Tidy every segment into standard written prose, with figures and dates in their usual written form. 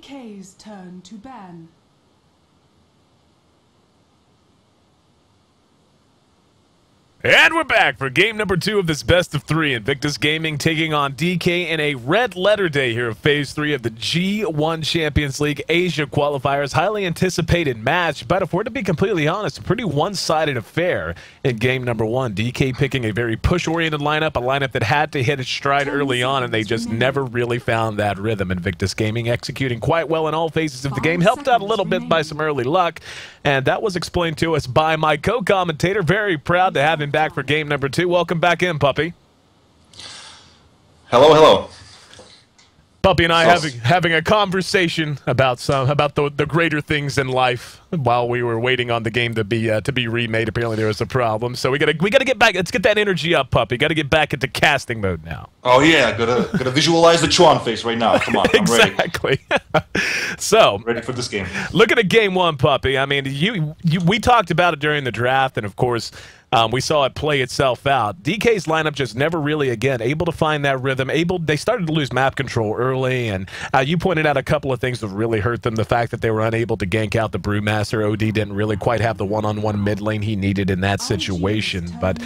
DK's turn to ban. And we're back for game number 2 of this best of 3. Invictus Gaming taking on DK in a red letter day here of Phase 3 of the G-1 Champions League Asia Qualifiers. Highly anticipated match, but if we're to be completely honest, a pretty one-sided affair in game number 1. DK picking a very push-oriented lineup, a lineup that had to hit its stride early on, and they just never really found that rhythm. Invictus Gaming executing quite well in all phases of the game, helped out a little bit by some early luck, and that was explained to us by my co-commentator. Very proud to have him back for game number 2. Welcome back in, Puppy. Hello, hello. Puppy and I having a conversation about the greater things in life while we were waiting on the game to be remade. Apparently there was a problem, so we gotta get back. Let's get that energy up, Puppy. Got to get back into casting mode now. Oh yeah, gotta visualize the Chuan face right now. Come on, I'm ready. Exactly. So I'm ready for this game. Looking at game 1, Puppy. I mean, we talked about it during the draft, and of course. We saw it play itself out. DK's lineup just never really, again, able to find that rhythm. They started to lose map control early, and you pointed out a couple of things that really hurt them. The fact that they were unable to gank out the Brewmaster. OD didn't really quite have the one-on-one mid lane he needed in that situation. But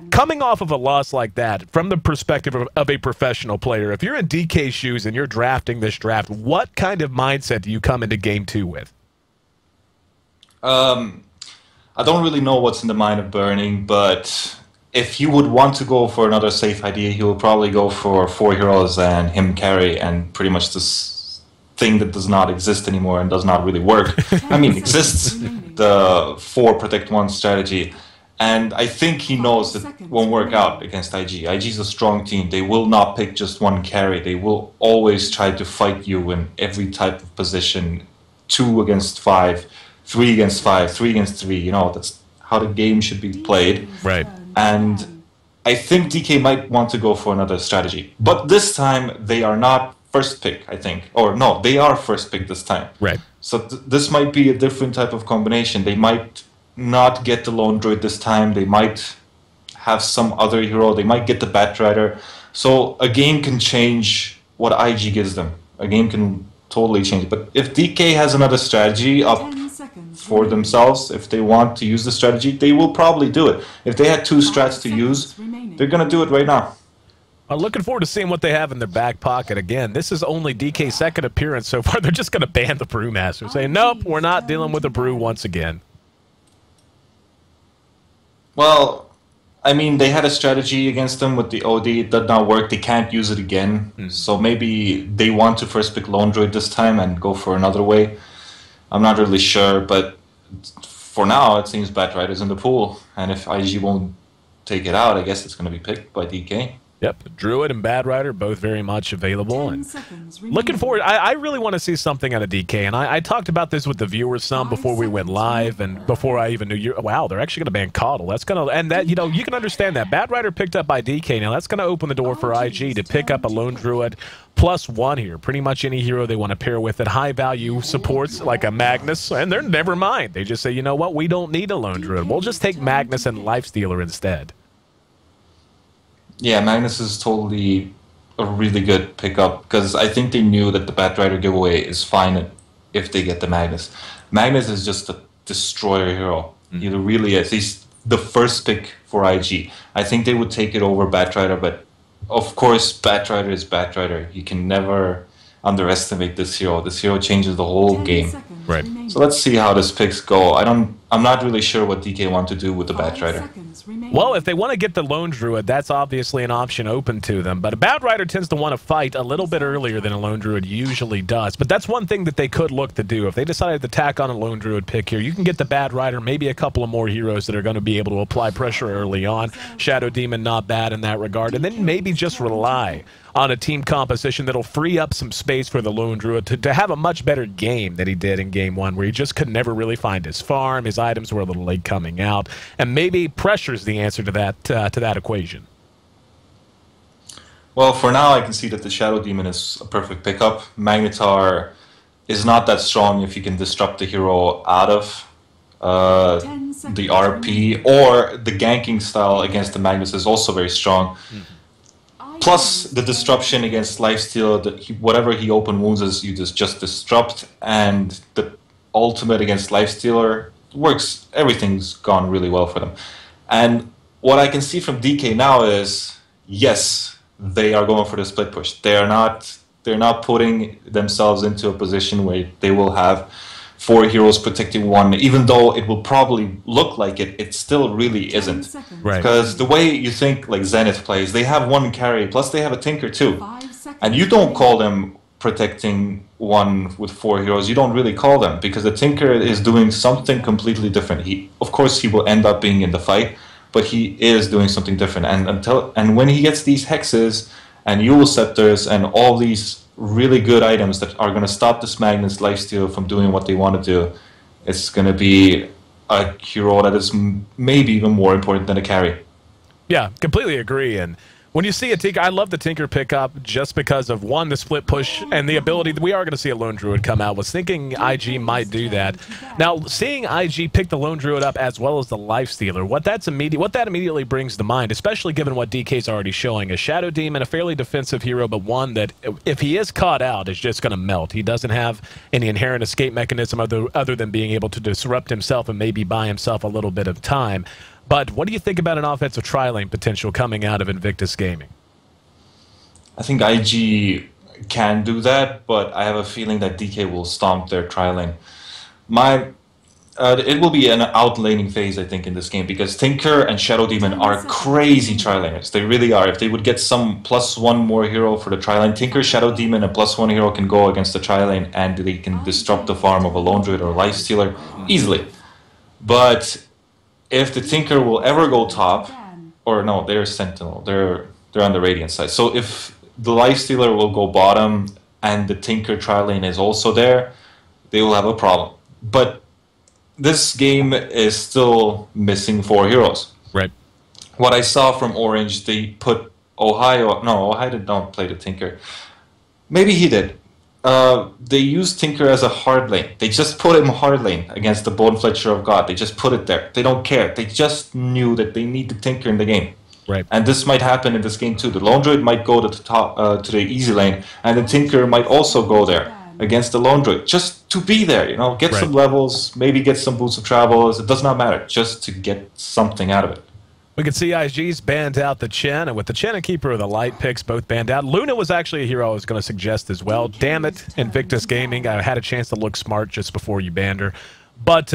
coming off of a loss like that, from the perspective of a professional player, if you're in DK's shoes and you're drafting this draft, what kind of mindset do you come into game 2 with? I don't really know what's in the mind of Burning, but if he would want to go for another safe idea, he will probably go for 4 heroes and him carry, and pretty much this thing that does not exist anymore and does not really work. I mean, exists, the 4 protect 1 strategy. And I think he knows that won't work out against IG. IG is a strong team. They will not pick just one carry. They will always try to fight you in every type of position, 2 against 5. 3 against 5, 3 against 3, you know, that's how the game should be played. Right. And I think DK might want to go for another strategy. But this time, they are not first pick, I think. Or no, they are first pick this time. Right. So this might be a different type of combination. They might not get the Lone Druid this time. They might have some other hero. They might get the Batrider. So a game can change what IG gives them. A game can totally change. But if DK has another strategy up for themselves, if they want to use the strategy, they will probably do it. If they had 2 strats to use, they're going to do it right now. I'm looking forward to seeing what they have in their back pocket. Again, this is only DK's 2nd appearance so far. They're just going to ban the Brewmaster, saying, nope, we're not dealing with the Brew once again. Well, I mean, they had a strategy against them with the OD. It did not work. They can't use it again. So maybe they want to first pick Lone Druid this time and go for another way. I'm not really sure, but for now, it seems Batrider's in the pool. And if IG won't take it out, I guess it's going to be picked by DK. Yep, Druid and Batrider both very much available. And looking forward, I really want to see something out of DK. And I talked about this with the viewers some before we went live, and before I even knew. Wow, they're actually going to ban Coddle. That's going to, and that, you know, you can understand that. Batrider picked up by DK. Now that's going to open the door for IG to pick up a Lone Druid +1 here. Pretty much any hero they want to pair with at high value supports like a Magnus, and they're never mind. They just say, you know what, we don't need a Lone Druid. We'll just take Magnus and Lifestealer instead. Yeah, Magnus is totally a really good pickup, because I think they knew that the Batrider giveaway is fine if they get the Magnus. Magnus is just a destroyer hero. He really is. He's the first pick for IG. I think they would take it over Batrider, but of course Batrider is Batrider. You can never underestimate this hero. This hero changes the whole game. Right. So let's see how this picks go. I'm not really sure what DK want to do with the Batrider. Well, if they want to get the Lone Druid, that's obviously an option open to them. But a Batrider tends to want to fight a little bit earlier than a Lone Druid usually does. But that's one thing that they could look to do. If they decided to tack on a Lone Druid pick here, you can get the Batrider, maybe a couple of more heroes that are going to be able to apply pressure early on. Shadow Demon, not bad in that regard. And then maybe just rely on a team composition that'll free up some space for the Lone Druid to have a much better game than he did in Game 1, where he just could never really find his farm, his items were a little late coming out, and maybe pressure's the answer to that equation. Well, for now, I can see that the Shadow Demon is a perfect pickup. Magnetar is not that strong if you can disrupt the hero out of the RP, or the ganking style against the Magnus is also very strong. Plus the disruption against lifesteal, whatever he open wounds is, you just disrupt, and the ultimate against lifestealer works. Everything's gone really well for them. And what I can see from DK now is, yes, they are going for the split push. They're not putting themselves into a position where they will have 4 heroes protecting one, even though it will probably look like it, it still really isn't. Right. Because the way you think like Zenith plays, they have 1 carry, plus they have a Tinker too. And you don't call them protecting one with 4 heroes. You don't really call them, because the Tinker is doing something completely different. Of course, he will end up being in the fight, but he is doing something different. And when he gets these hexes and Yule Scepters and all these really good items that are going to stop this Magnus lifesteal from doing what they want to do, it's going to be a hero that is maybe even more important than a carry. Yeah, completely agree. And when you see a Tinker, I love the Tinker pickup just because of, one, the split push and the ability that we are going to see a Lone Druid come out. Was thinking IG might do that. Now, seeing IG pick the Lone Druid up as well as the Lifestealer, what that immediately brings to mind, especially given what DK's already showing, a Shadow Demon, a fairly defensive hero, but one that, if he is caught out, is just going to melt. He doesn't have any inherent escape mechanism other than being able to disrupt himself and maybe buy himself a little bit of time. But what do you think about an offensive tri-lane potential coming out of Invictus Gaming? I think IG can do that, but I have a feeling that DK will stomp their tri-lane. It will be an outlaning phase, I think, in this game, because Tinker and Shadow Demon are crazy tri-laners. They really are. If they would get some +1 more hero for the tri-lane, Tinker, Shadow Demon, and +1 hero can go against the tri-lane, and they can disrupt the farm of a Lone Druid or a Lifestealer easily. But if the Tinker will ever go top, or no, they're Sentinel, they're on the Radiant side. So if the Lifestealer will go bottom and the Tinker tri-lane is also there, they will have a problem. But this game is still missing 4 heroes. Right. What I saw from Orange, they put Ohio. No, Ohio did not play the Tinker. Maybe he did. They used Tinker as a hard lane. They just put him hard lane against the Bone Fletcher of God. They just put it there. They don't care. They just knew that they need the Tinker in the game. Right. And this might happen in this game too. The Lone Druid might go to the top, to the easy lane, and the Tinker might also go there against the Lone Druid, just to be there. You know, get some levels, maybe get some boots of travels. It does not matter, just to get something out of it. We can see IG's banned out the Chen, and with the Chen and Keeper of the Light picks both banned out. Luna was actually a hero I was going to suggest as well. Damn it, Invictus Gaming. I had a chance to look smart just before you banned her. But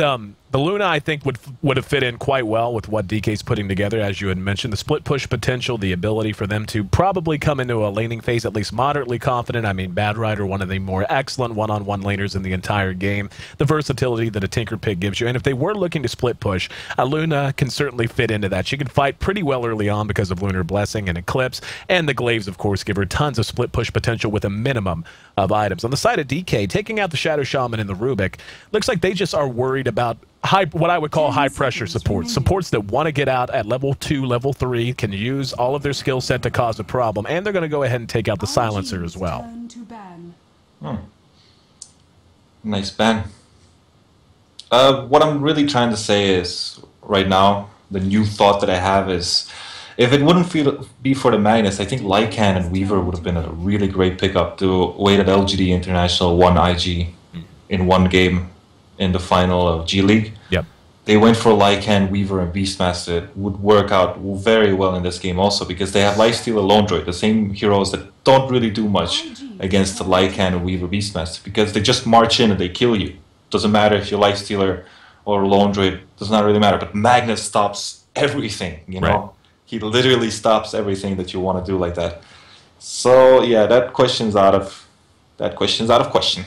the Luna, I think, would have fit in quite well with what DK's putting together, as you had mentioned. The split push potential, the ability for them to probably come into a laning phase at least moderately confident. I mean, Bad Rider, one of the more excellent one-on-one laners in the entire game. The versatility that a Tinker pick gives you. And if they were looking to split push, a Luna can certainly fit into that. She can fight pretty well early on because of Lunar Blessing and Eclipse. And the Glaives, of course, give her tons of split push potential with a minimum of items. On the side of DK, taking out the Shadow Shaman and the Rubik, looks like they just are worried about what I would call high-pressure supports. Supports that want to get out at level 2, level 3, can use all of their skill set to cause a problem, and they're going to go ahead and take out the Silencer as well. Nice ban. What I'm really trying to say is, right now, the new thought that I have is, if it wouldn't be for the Magnus, I think Lycan and Weaver would have been a really great pickup to wait at LGD International 1 IG in one game in the final of G League. Yep. They went for Lycan, Weaver, and Beastmaster. It would work out very well in this game also, because they have Lifesteal and Lone Druid, the same heroes that don't really do much against the Lycan and Weaver Beastmaster, because they just march in and they kill you. Doesn't matter if you're Lifestealer or Lone Druid, does not really matter. But Magnus stops everything, you know? Right. He literally stops everything that you want to do like that. So yeah, that question's out of question.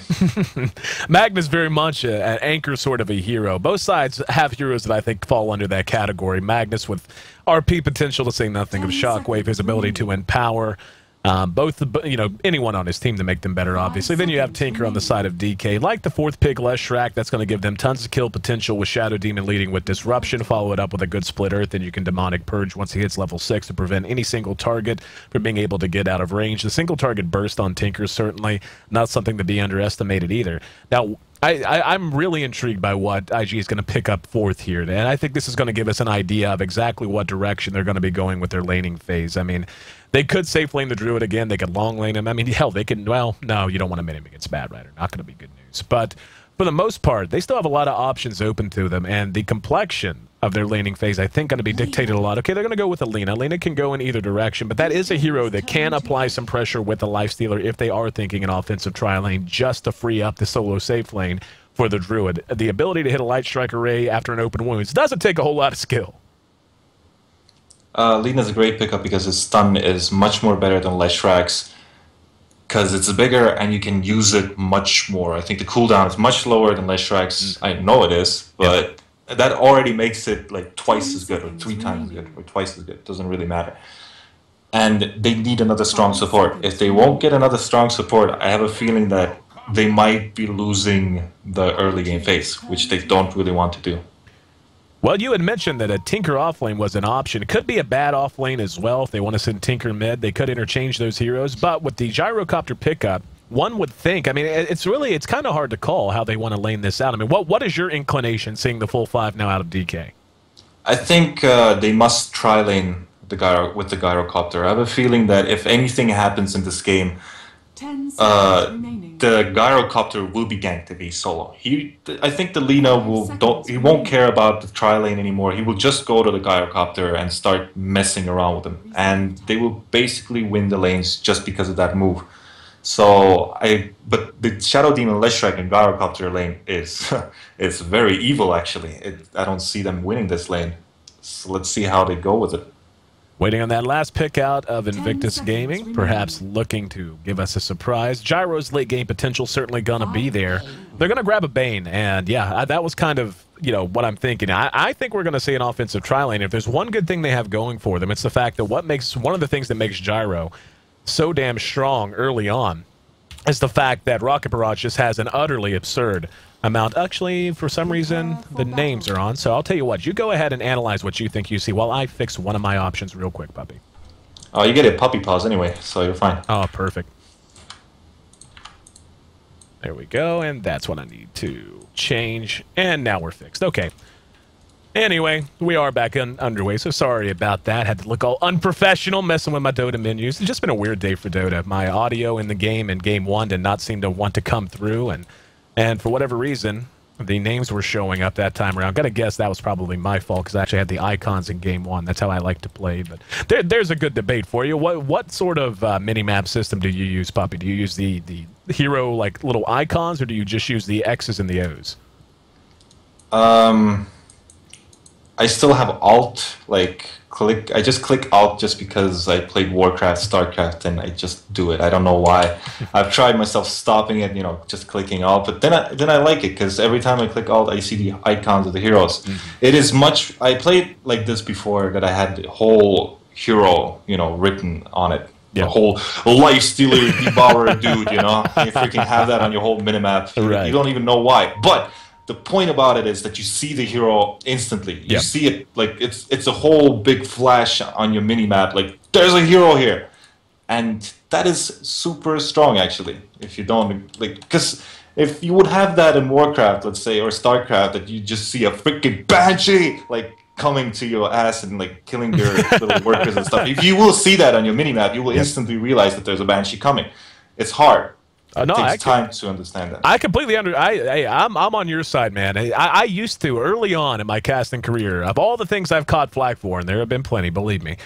Magnus very much an anchor sort of a hero. Both sides have heroes that I think fall under that category. Magnus with RP potential, to say nothing of Shockwave, his ability to empower anyone on his team to make them better, obviously. Then you have Tinker on the side of DK. Like the 4th pick, less Shrek, that's going to give them tons of kill potential with Shadow Demon leading with Disruption. Follow it up with a good Split Earth, and you can Demonic Purge once he hits level 6 to prevent any single target from being able to get out of range. The single target burst on Tinker is certainly not something to be underestimated either. Now, I'm really intrigued by what IG is going to pick up fourth here, and I think this is going to give us an idea of exactly what direction they're going to be going with their laning phase. I mean, they could safe lane the Druid again. They could long lane him. I mean, hell, they can. Well, no, you don't want to mid him against Bad Rider. Not going to be good news. But for the most part, they still have a lot of options open to them, and the complexion of their laning phase, I think, going to be dictated a lot. Okay, they're going to go with Alina. Alina can go in either direction, but that is a hero that can apply some pressure with the Lifestealer if they are thinking an offensive tri lane just to free up the solo safe lane for the Druid. The ability to hit a Light Strike array after an open wounds doesn't take a whole lot of skill. Alina's a great pickup because his stun is much more better than Light Strikes because it's bigger and you can use it much more. I think the cooldown is much lower than Light Strikes. I know it is, but that already makes it like twice as good or 3 times as good or twice as good. It doesn't really matter. And they need another strong support. If they won't get another strong support, I have a feeling that they might be losing the early game phase, which they don't really want to do. Well, you had mentioned that a Tinker offlane was an option. It could be a bad offlane as well if they want to send Tinker mid. They could interchange those heroes, but with the Gyrocopter pickup, one would think, I mean, it's kind of hard to call how they want to lane this out. I mean, what is your inclination seeing the full 5 now out of DK? I think they must tri-lane with the Gyrocopter. I have a feeling that if anything happens in this game, the Gyrocopter will be ganked if he's solo. I think the Lina won't care about the tri-lane anymore. He will just go to the Gyrocopter and start messing around with them. And they will basically win the lanes just because of that move. So but the Shadow Demon, Light Strike, and Gyrocopter lane is very evil actually. I don't see them winning this lane. So let's see how they go with it. Waiting on that last pick out of Invictus Gaming, perhaps looking to give us a surprise. Gyro's late game potential certainly gonna be there. They're gonna grab a Bane, and yeah, that was kind of what I'm thinking. I think we're gonna see an offensive tri lane. If there's one good thing they have going for them, it's the fact that one of the things that makes Gyro so damn strong early on is the fact that Rocket Barrage just has an utterly absurd amount. Actually, for some reason, the names are on. So I'll tell you what, you go ahead and analyze what you think you see while I fix one of my options real quick, puppy. Oh, you get a puppy pause anyway, so you're fine. Oh, perfect. There we go, and that's what I need to change. And now we're fixed. Okay. Anyway, we are back underway, so sorry about that. Had to look all unprofessional messing with my Dota menus. It's just been a weird day for Dota. My audio in the game in Game 1 did not seem to want to come through, and for whatever reason, the names were showing up that time around. Gotta guess that was probably my fault because I actually had the icons in Game 1. That's how I like to play. But there's a good debate for you. What sort of mini-map system do you use, Puppy? Do you use the hero, like, little icons, or do you just use the X's and the O's? I still have Alt, like, I just click Alt just because I played Warcraft, StarCraft, and I just do it. I don't know why. I've tried myself stopping it, just clicking Alt, but then I like it because every time I click Alt, I see the icons of the heroes. It is much. I played like this before that I had the whole hero, written on it. Yeah. The whole Lifestealer Devourer dude, You freaking have that on your whole minimap. Right. You don't even know why, but the point about it is that you see the hero instantly. You see it like it's a whole big flash on your minimap. Like there's a hero here, and that is super strong actually. If you don't because if you would have that in Warcraft, let's say, or StarCraft, that you just see a freaking banshee coming to your ass and killing your little workers and stuff. If you will see that on your minimap, you will instantly realize that there's a banshee coming. It's hard. It takes time to understand that. I completely I'm on your side, man. I used to, early on in my casting career, of all the things I've caught flack for, and there have been plenty, believe me,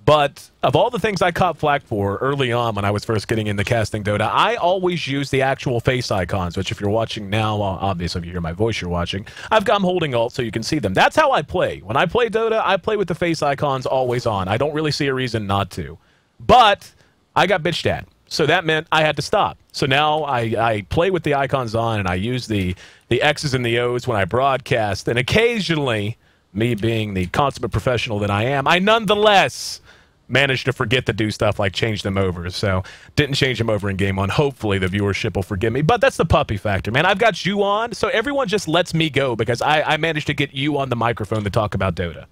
but of all the things I caught flack for early on when I was first getting into casting Dota, I always used the actual face icons, which if you're watching now, well, obviously if you hear my voice, you're watching. I'm holding Alt so you can see them. That's how I play. When I play Dota, I play with the face icons always on. I don't really see a reason not to. But I got bitched at. So that meant I had to stop. So now I play with the icons on, and I use the X's and the O's when I broadcast. And occasionally, me being the consummate professional that I am, I nonetheless managed to forget to do stuff like change them over. So didn't change them over in Game 1. Hopefully the viewership will forgive me. But that's the puppy factor, man. I've got you on, so everyone just lets me go because I managed to get you on the microphone to talk about Dota.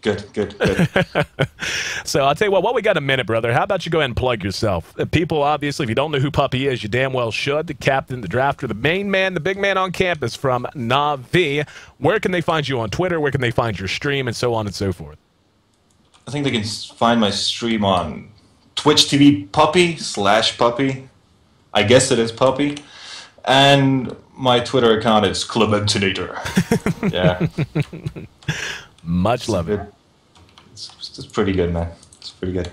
Good, good, good. So I'll tell you what, while we got a minute, brother, how about you go ahead and plug yourself? People, obviously, if you don't know who Puppy is, you damn well should. The captain, the drafter, the main man, the big man on campus from Na'Vi. Where can they find you on Twitter? Where can they find your stream, and so on and so forth? I think they can find my stream on Twitch TV Puppy/Puppy. I guess it is Puppy. And my Twitter account is Clementinator. Yeah. Much love it. It's pretty good, man. It's pretty good.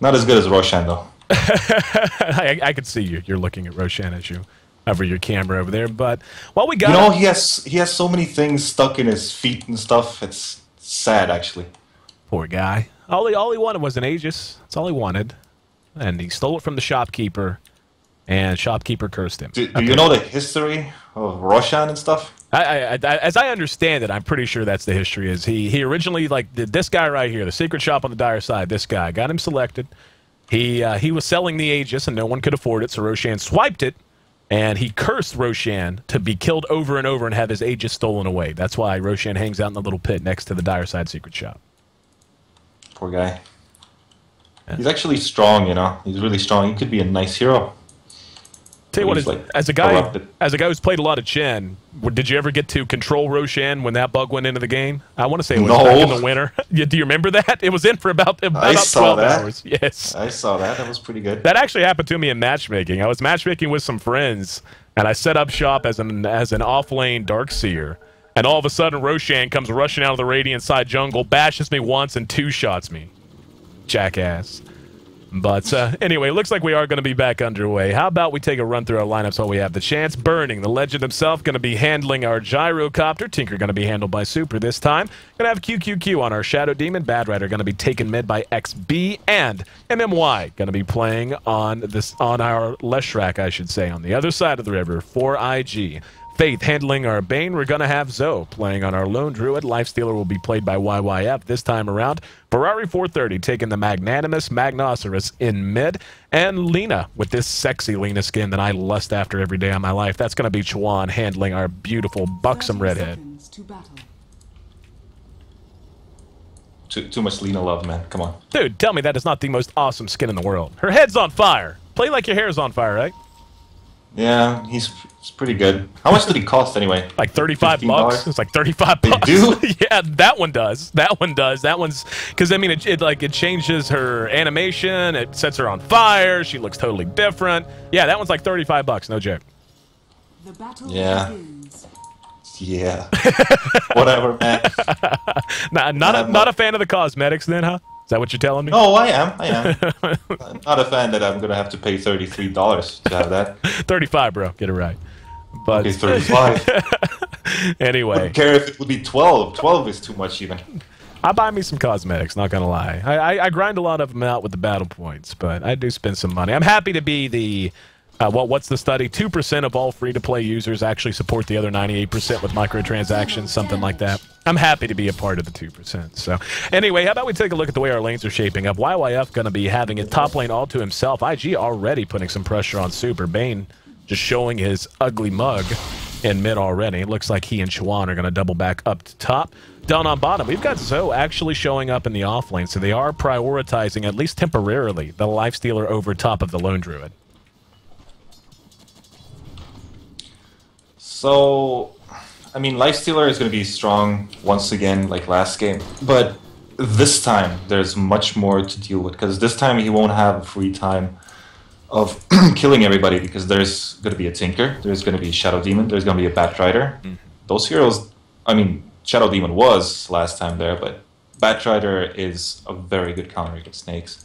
Not as good as Roshan, though. I could see you. You're looking at Roshan as you over your camera over there. But while we got, you know, he has so many things stuck in his feet and stuff. It's sad, actually. Poor guy. All he wanted was an Aegis. That's all he wanted, and he stole it from the shopkeeper, and shopkeeper cursed him. Do you know the history of Roshan and stuff? As I understand it, I'm pretty sure that's the history. Is he originally, like, this guy right here, the secret shop on the dire side, this guy got him selected. He was selling the Aegis and no one could afford it, so Roshan swiped it, and he cursed Roshan to be killed over and over and have his Aegis stolen away. That's why Roshan hangs out in the little pit next to the dire side secret shop. Poor guy. Yeah. He's actually strong, you know. He's really strong. He could be a nice hero. Tell you what, like as a guy who's played a lot of Chen, did you ever get to control Roshan when that bug went into the game? I want to say it was back in the winter. Do you remember that? It was in for about 12 hours. Yes. I saw that. That was pretty good. That actually happened to me in matchmaking. I was matchmaking with some friends, and I set up shop as an off-lane Darkseer. And all of a sudden, Roshan comes rushing out of the Radiant side jungle, bashes me once, and 2-shots me. Jackass. But anyway, looks like we are going to be back underway. How about we take a run through our lineups while we have the chance? Burning, the legend himself, going to be handling our gyrocopter. Tinker going to be handled by Super this time. Going to have QQQ on our Shadow Demon. Bad Rider going to be taken mid by XB. And MMY going to be playing on our Leshrac, I should say, on the other side of the river for IG. Faith handling our Bane. We're going to have Zoe playing on our Lone Druid. Lifestealer will be played by YYF this time around. Ferrari 430 taking the Magnanimous Magnosaurus in mid. And Lena with this sexy Lena skin that I lust after every day of my life. That's going to be Chuan handling our beautiful buxom redhead. Too much Lena love, man. Come on. Dude, tell me that is not the most awesome skin in the world. Her head's on fire. Play like your hair's on fire, right? Yeah, he's pretty good. How much did he cost anyway? Like 35 bucks. It's like 35 bucks. They do? Yeah, that one does. That one does. That one's because I mean it changes her animation. It sets her on fire. She looks totally different. Yeah, that one's like 35 bucks. No joke. The battle begins. Yeah. Whatever, man. Not a fan of the cosmetics, then, huh? Is that what you're telling me? No, I am. I'm not a fan that I'm going to have to pay $33 to have that. 35, bro. Get it right. But okay, 35. Anyway. I don't care if it would be 12. 12 is too much even. I buy me some cosmetics, not going to lie. I grind a lot of them out with the battle points, but I do spend some money. I'm happy to be the... what's the study? 2% of all free-to-play users actually support the other 98% with microtransactions, something like that. I'm happy to be a part of the 2%. So, anyway, how about we take a look at the way our lanes are shaping up? YYF going to be having it top lane all to himself. IG already putting some pressure on Super. Bane just showing his ugly mug in mid already. It looks like he and Chuan are going to double back up to top. Down on bottom, we've got Zoe actually showing up in the off lane, so they are prioritizing, at least temporarily, the Lifestealer over top of the Lone Druid. So, I mean, Lifestealer is going to be strong once again, like last game. But this time, there's much more to deal with, because this time he won't have free time of killing everybody, because there's going to be a Tinker, there's going to be Shadow Demon, there's going to be a Bat Rider. Those heroes, I mean, Shadow Demon was last time there, but Bat Rider is a very good counter against snakes.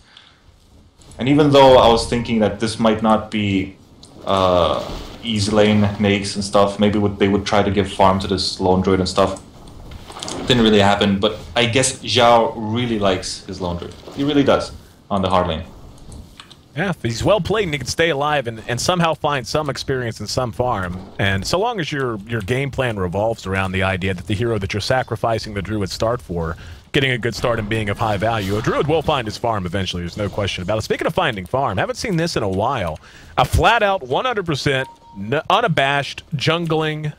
And even though I was thinking that this might not be easy lane makes and stuff, maybe they would try to give farm to this Lone Druid and stuff. Didn't really happen, but I guess Zhao really likes his Lone Druid. He really does on the hard lane. Yeah, if he's well played and he can stay alive and somehow find some experience in some farm. And so long as your game plan revolves around the idea that the hero that you're sacrificing the Druid start for, getting a good start and being of high value, a Druid will find his farm eventually, there's no question about it. Speaking of finding farm, haven't seen this in a while. A flat-out, 100%, unabashed, jungling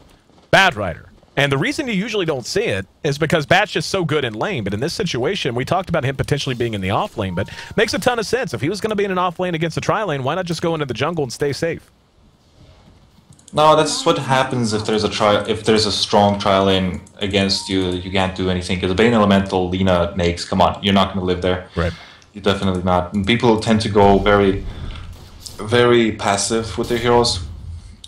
Bad Rider. And the reason you usually don't see it is because Bat's just so good in lane. But in this situation, we talked about him potentially being in the off lane, but makes a ton of sense. If he was going to be in an off lane against a tri lane, why not just go into the jungle and stay safe? No, that's what happens if there's a strong tri lane against you. You can't do anything because the Bane Elemental, Lina, Nakes. Come on, you're not going to live there. Right. You're definitely not. And people tend to go very, very passive with their heroes.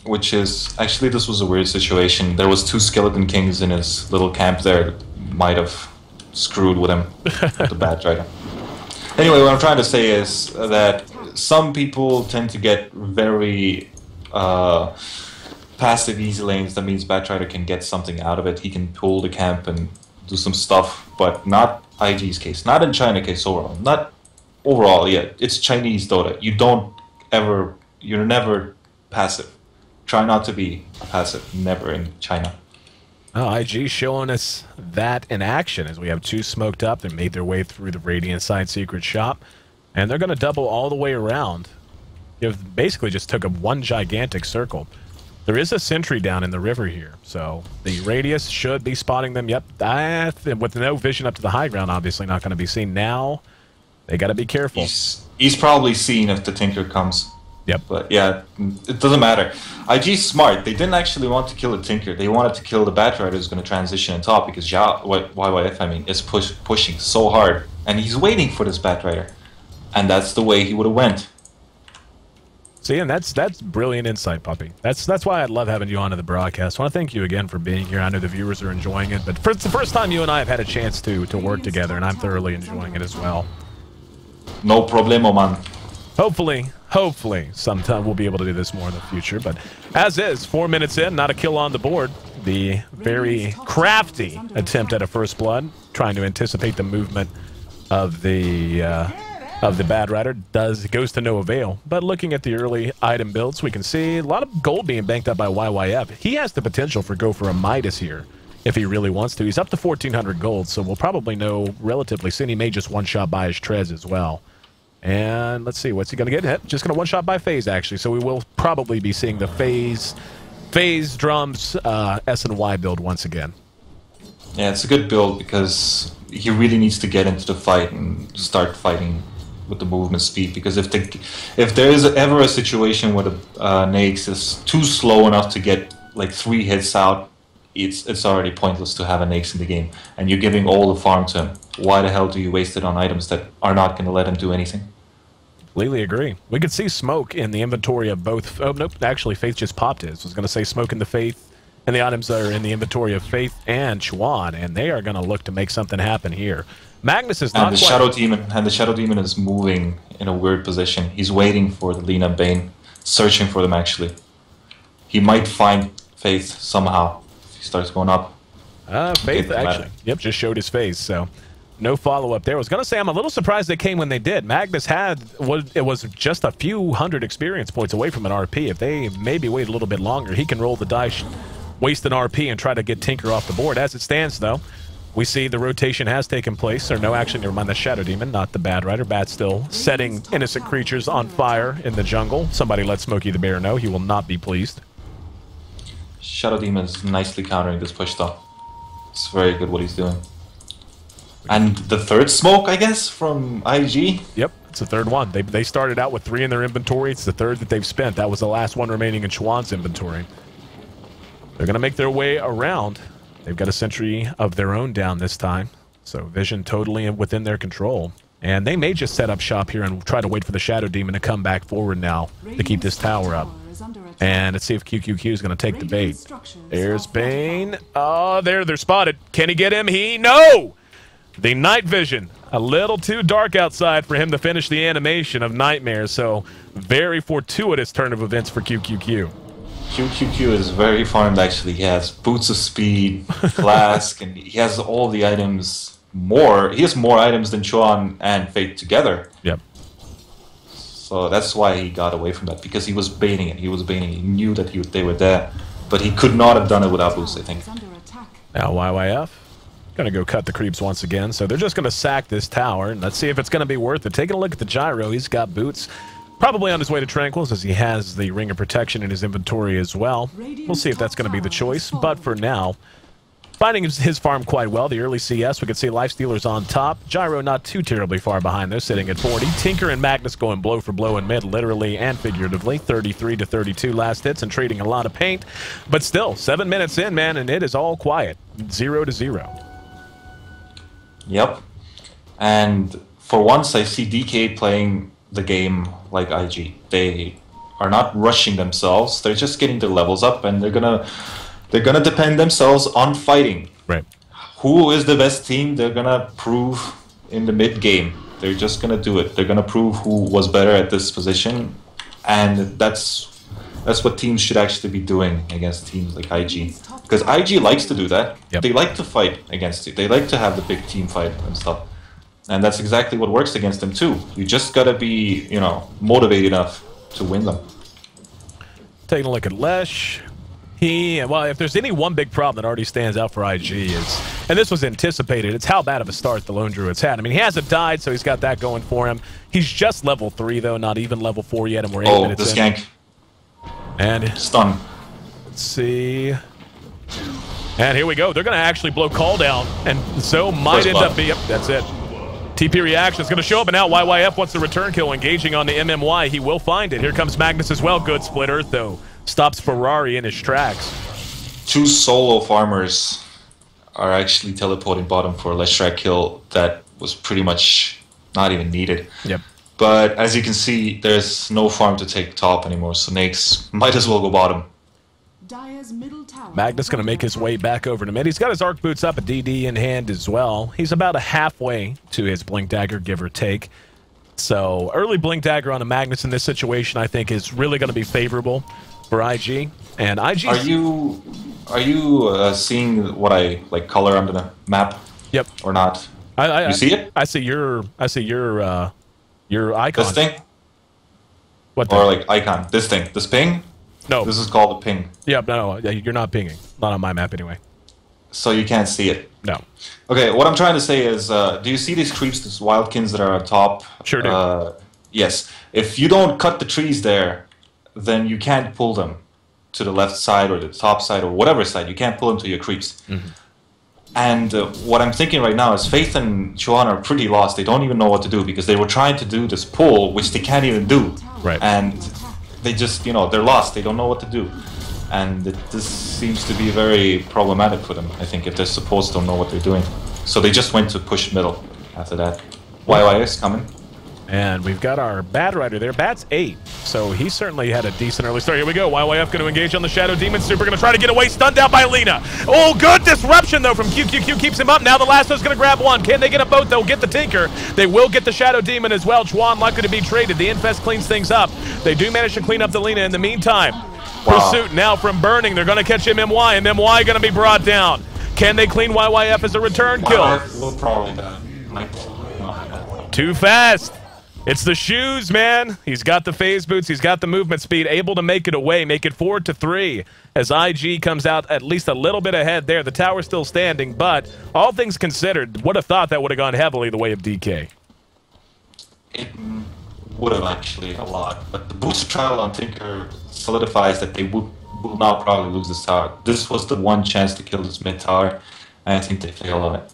Which is, actually this was a weird situation. There was 2 Skeleton Kings in his little camp there that might have screwed with him, with the bad rider. Anyway, what I'm trying to say is that some people tend to get very passive easy lanes. That means Bad Rider can get something out of it. He can pull the camp and do some stuff, but not IG's case. Not in China case overall. Not overall, yeah. It's Chinese Dota. You're never passive. Try not to be passive, never in China. Oh, IG showing us that in action as we have 2 smoked up. They made their way through the Radiant side secret shop, and they're going to double all the way around. You've basically just took one gigantic circle. There is a sentry down in the river here, so the radius should be spotting them. Yep, with no vision up to the high ground, obviously not going to be seen. Now, they got to be careful. He's probably seen if the Tinker comes. Yep. But yeah, it doesn't matter. IG's smart. They didn't actually want to kill the Tinker. They wanted to kill the Bat Rider who's going to transition on top because YYF, I mean, is pushing so hard. And he's waiting for this Bat Rider. And that's the way he would have went. See, and that's brilliant insight, Puppy. That's why I love having you on to the broadcast. I want to thank you again for being here. I know the viewers are enjoying it, but it's the first time you and I have had a chance to work together, and I'm thoroughly enjoying it as well. No problemo, man. Hopefully, sometime we'll be able to do this more in the future. But as is, 4 minutes in, not a kill on the board. The very crafty attempt at a first blood, trying to anticipate the movement of the Bad Rider, goes to no avail. But looking at the early item builds, we can see a lot of gold being banked up by YYF. He has the potential go for a Midas here if he really wants to. He's up to 1,400 gold, so we'll probably know relatively soon. He may just one-shot by his Trez as well. And let's see, what's he going to get? Just going to one-shot by FaZe, actually. So we will probably be seeing the FaZe Drums S&Y build once again. Yeah, it's a good build because he really needs to get into the fight and start fighting with the movement speed. Because if there is ever a situation where the Nakes is too slow enough to get like 3 hits out, it's already pointless to have a Nakes in the game. And you're giving all the farm to him. Why the hell do you waste it on items that are not going to let him do anything? Completely agree. We could see smoke in the inventory of both. Oh, nope. Actually, Faith just popped his. I was going to say smoke in the Faith, and the items are in the inventory of Faith and G-1, and they are going to look to make something happen here. Magnus is not and the Shadow Demon is moving in a weird position. He's waiting for the Lina Bane, searching for them actually. He might find Faith somehow if he starts going up. Faith actually, yep, just showed his face, so no follow-up there. I was going to say, I'm a little surprised they came when they did. Magnus it was just a few hundred experience points away from an RP. If they maybe wait a little bit longer, he can roll the dice, waste an RP, and try to get Tinker off the board. As it stands, though, we see the rotation has taken place. Or no, actually, never mind, the Shadow Demon, not the Bad Rider. Bat still setting innocent creatures on fire in the jungle. Somebody let Smokey the Bear know. He will not be pleased. Shadow Demon is nicely countering this push, though. It's very good what he's doing. And the third smoke, I guess, from IG? Yep, it's the third one. They started out with 3 in their inventory. It's the third that they've spent. That was the last one remaining in Chuan's inventory. They're going to make their way around. They've got a sentry of their own down this time. So vision totally within their control. And they may just set up shop here and try to wait for the Shadow Demon to come back forward now to keep this tower up. And let's see if QQQ is going to take the bait. There's Bane. Oh, they're spotted. Can he get him? No! The night vision, a little too dark outside for him to finish the animation of Nightmare, so very fortuitous turn of events for QQQ. QQQ is very farmed, actually. He has Boots of Speed, Flask, and he has all the items He has more items than Chuan and Fate together. Yep. So that's why he got away from that, because he was baiting it. He knew that they were there, but he could not have done it without Boots, I think. Now YYF. Gonna go cut the creeps once again, so they're just gonna sack this tower, and let's see if it's gonna be worth it. Taking a look at the gyro, he's got Boots, probably on his way to Tranquils, as he has the Ring of Protection in his inventory as well. We'll see if that's gonna be the choice, but for now, Finding his farm quite well. The early CS, we could see Lifestealers on top. Gyro not too terribly far behind, though, sitting at 40. Tinker and Magnus going blow for blow in mid, literally and figuratively. 33 to 32 last hits and trading a lot of paint. But still, 7 minutes in, man, and it is all quiet. 0 to 0. Yep. And for once, I see DK playing the game like IG. They are not rushing themselves. They're just getting their levels up, and they're gonna depend themselves on fighting. Right. Who is the best team? They're gonna prove in the mid game. They're just gonna do it. They're gonna prove who was better at this position, and that's what teams should actually be doing against teams like IG. Because IG likes to do that. Yep. They like to fight against it. They like to have the big team fight and stuff. And that's exactly what works against them too. You just gotta be, you know, motivated enough to win them. Taking a look at Lesh. Well, if there's any one big problem that already stands out for IG is, and this was anticipated, it's how bad of a start the Lone Druid's had. I mean, he hasn't died, so he's got that going for him. He's just level 3, though, not even level 4 yet, and we're 8 minutes in. Oh, the skank. And stun. Let's see. And here we go. They're going to actually blow call down, and so might end up being... Yep, that's it. TP reaction is going to show up, and now YYF wants the return kill, engaging on the MMY. He will find it. Here comes Magnus as well. Good split earth, though. Stops Ferrari in his tracks. 2 solo farmers are actually teleporting bottom for a Leshrac kill that was pretty much not even needed. Yep. But as you can see, there's no farm to take top anymore, so Nakes might as well go bottom. Magnus going to make his way back over to mid. He's got his arc boots up, a DD in hand as well. He's about a halfway to his Blink Dagger, give or take. So early Blink Dagger on a Magnus in this situation, I think, is really going to be favorable for IG. And IG. Are you seeing what I like color under the map? Yep. Or not? You see it? I see your icon. This thing? What? Or like icon? This thing? This ping? No. This is called a ping. Yeah, no, you're not pinging. Not on my map anyway. So you can't see it? No. Okay, what I'm trying to say is, do you see these creeps, these wildkins that are on top? Sure do. Yes. If you don't cut the trees there, then you can't pull them to the left side or the top side or whatever side. You can't pull them to your creeps. Mm-hmm. And what I'm thinking right now is Faith and Chuan are pretty lost. They don't even know what to do because they were trying to do this pull, which they can't even do. Right. And they just, you know, they're lost. They don't know what to do. And this seems to be very problematic for them, I think, if their supports don't know what they're doing. So they just went to push middle after that. YYS coming. And we've got our Bad Rider there. Bad's 8, so he certainly had a decent early start. Here we go. YYF going to engage on the Shadow Demon. Super going to try to get away. Stunned out by Lina. Oh, good disruption, though, from QQQ. Keeps him up. Now the Lasso's going to grab one. Can they get a boat? They'll get the Tinker. They will get the Shadow Demon as well. Chuan likely to be traded. The Infest cleans things up. They do manage to clean up the Lina in the meantime. Wow. Pursuit now from Burning. They're going to catch MMY. MMY going to be brought down. Can they clean YYF as a return kill? We'll probably die. Too fast. It's the shoes, man. He's got the phase boots. He's got the movement speed, able to make it away, make it 4-3 as IG comes out at least a little bit ahead there. The tower's still standing, but all things considered, would have thought that would have gone heavily the way of DK. It would have actually a lot, but the boost trial on Tinker solidifies that they will now probably lose this tower. This was the one chance to kill this mid tower, and I think they failed on it.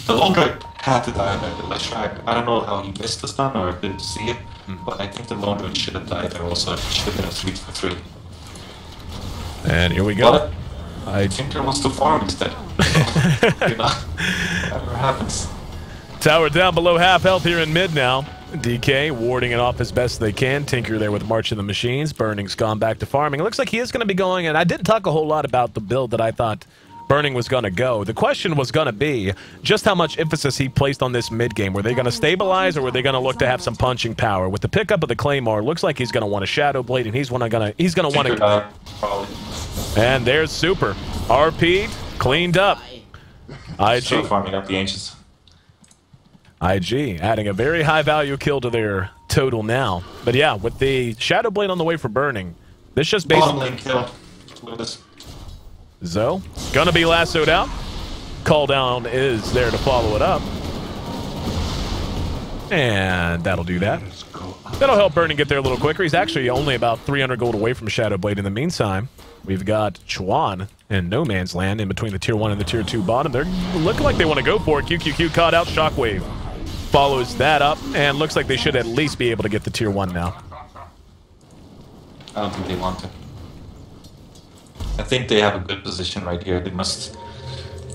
The Lone Druid had to die by the Leshrac. I don't know how he missed the stun or didn't see it, but I think the Lone Druid should have died there also. It should have been a 3-for-3. And here we go. But Tinker wants to farm instead. You know, whatever happens. Tower down below half health here in mid now. DK warding it off as best they can. Tinker there with March of the Machines. Burning's gone back to farming. It looks like he is going to be going, and I didn't talk a whole lot about the build that I thought Burning was going to go. The question was going to be just how much emphasis he placed on this mid game. Were they going to stabilize, or were they going to look to have some punching power? With the pickup of the Claymore, looks like he's going to want a Shadow Blade, and he's going to want to. And there's Super RP cleaned up. IG still farming up the Ancients. IG adding a very high value kill to their total now. But yeah, with the Shadow Blade on the way for Burning, this just basically kill. Look at this. Zoe gonna be lassoed out. Call down is there to follow it up. And that'll do that. That'll help Burning get there a little quicker. He's actually only about 300 gold away from Shadowblade. In the meantime, we've got G-1 and No Man's Land in between the Tier 1 and the Tier 2 bottom. They're looking like they want to go for it. QQQ caught out. Shockwave follows that up, and looks like they should at least be able to get the Tier 1 now. I don't think they want to. I think they have a good position right here. They must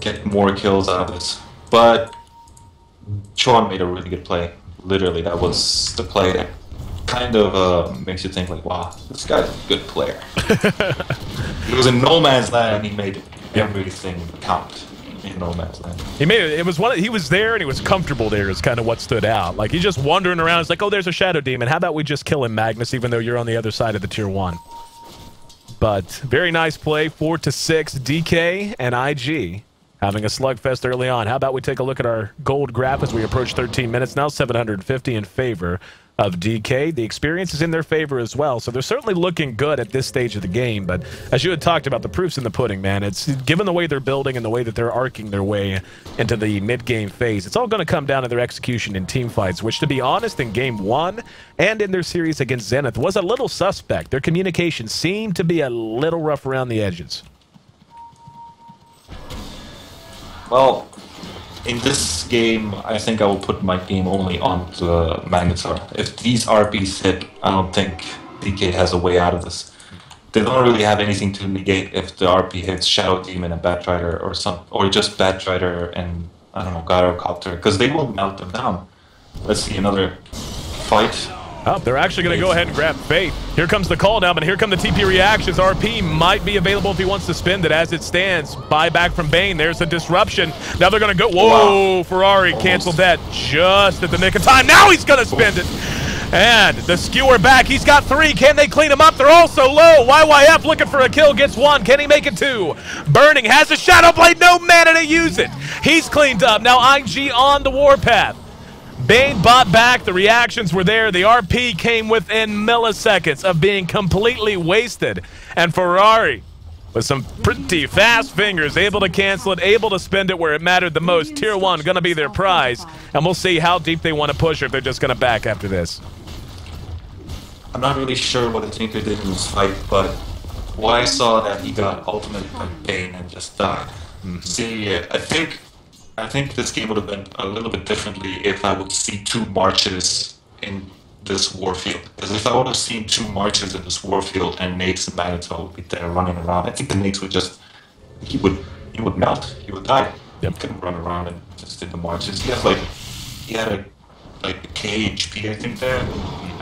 get more kills out of this. But Sean made a really good play. Literally, that was the play that kind of makes you think like, wow, this guy's a good player. He was in no man's land and he made everything count in no man's land. He made it. It was he was there and he was comfortable there is kind of what stood out. Like he's just wandering around. It's like, oh, there's a Shadow Demon. How about we just kill him, Magnus, even though you're on the other side of the Tier 1. But very nice play, 4-6, DK and IG. Having a slugfest early on. How about we take a look at our gold graph as we approach 13 minutes. Now 750 in favor of DK. The experience is in their favor as well, so they're certainly looking good at this stage of the game. But as you had talked about, the proof's in the pudding, man. It's given the way they're building and the way that they're arcing their way into the mid-game phase. It's all going to come down to their execution in team fights, which, to be honest, in Game 1 and in their series against Zenith was a little suspect. Their communication seemed to be a little rough around the edges. Well, in this game, I think I will put my team only on the Magnetar. If these RPs hit, I don't think DK has a way out of this. They don't really have anything to negate if the RP hits Shadow Demon and Batrider or just Batrider and, I don't know, Gyrocopter, because they will melt them down. Let's see another fight. Oh, they're actually going to go ahead and grab Faith. Here comes the call down, but here come the TP reactions. RP might be available if he wants to spend it as it stands. Buyback from Bane. There's a disruption. Now they're going to go. Whoa, wow. Ferrari canceled that just at the nick of time. Now he's going to spend it. And the skewer back. He's got 3. Can they clean him up? They're also low. YYF looking for a kill. Gets 1. Can he make it 2? Burning has a Shadow Blade. No mana to use it. He's cleaned up. Now IG on the warpath. Bane bought back, the reactions were there, the RP came within milliseconds of being completely wasted, and Ferrari, with some pretty fast fingers, able to cancel it, able to spend it where it mattered the most. Tier 1 going to be their prize, and we'll see how deep they want to push or if they're just going to back after this. I'm not really sure what the Tinker did in this fight, but what I saw that he got ultimate by Bane and just died. See, I think this game would have been a little bit differently if I would see 2 marches in this warfield. Because if I would have seen 2 marches in this warfield and Nates and Magnetar would be there running around, I think the Nates would just, he would melt, he would die. Yep. He couldn't run around and just did the marches. He had a KHP, I think, there,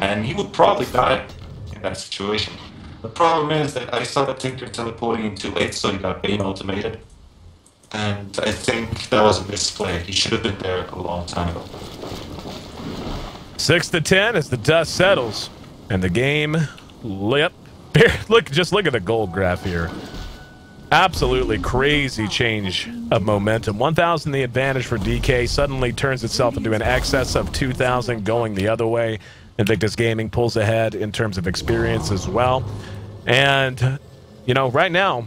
and he would probably die in that situation. The problem is that I saw the Tinker teleporting in too late, so he got Bane ultimated. And I think that was a misplay. He should have been there a long time ago. 6-10 as the dust settles. And the game, yep. Just look at the gold graph here. Absolutely crazy change of momentum. 1,000 the advantage for DK suddenly turns itself into an excess of 2,000 going the other way. Invictus Gaming pulls ahead in terms of experience as well. And, you know, right now,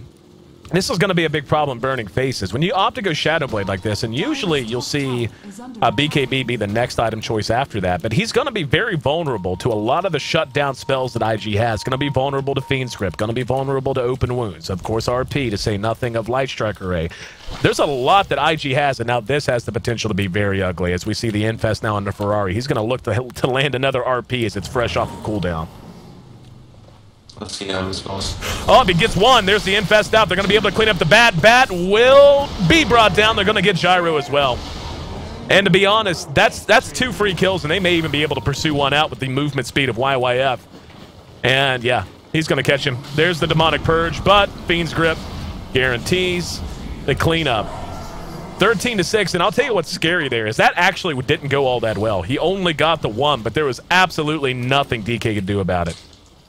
this is going to be a big problem Burning faces. When you opt to go Shadowblade like this, and usually you'll see BKB be the next item choice after that, but he's going to be very vulnerable to a lot of the shutdown spells that IG has. Going to be vulnerable to Fiend's Grip, going to be vulnerable to Open Wounds, of course RP, to say nothing of Light Strike Array. There's a lot that IG has, and now this has the potential to be very ugly. As we see the Infest now under Ferrari, he's going to look to land another RP as it's fresh off of cooldown. Let's see how this goes. Oh, if he gets 1, there's the Infest out. They're going to be able to clean up the Bat. Bat will be brought down. They're going to get Gyro as well. And to be honest, that's 2 free kills, and they may even be able to pursue 1 out with the movement speed of YYF. And yeah, he's going to catch him. There's the Demonic Purge, but Fiend's Grip guarantees the cleanup. 13-6, and I'll tell you what's scary there is that actually didn't go all that well. He only got the 1, but there was absolutely nothing DK could do about it.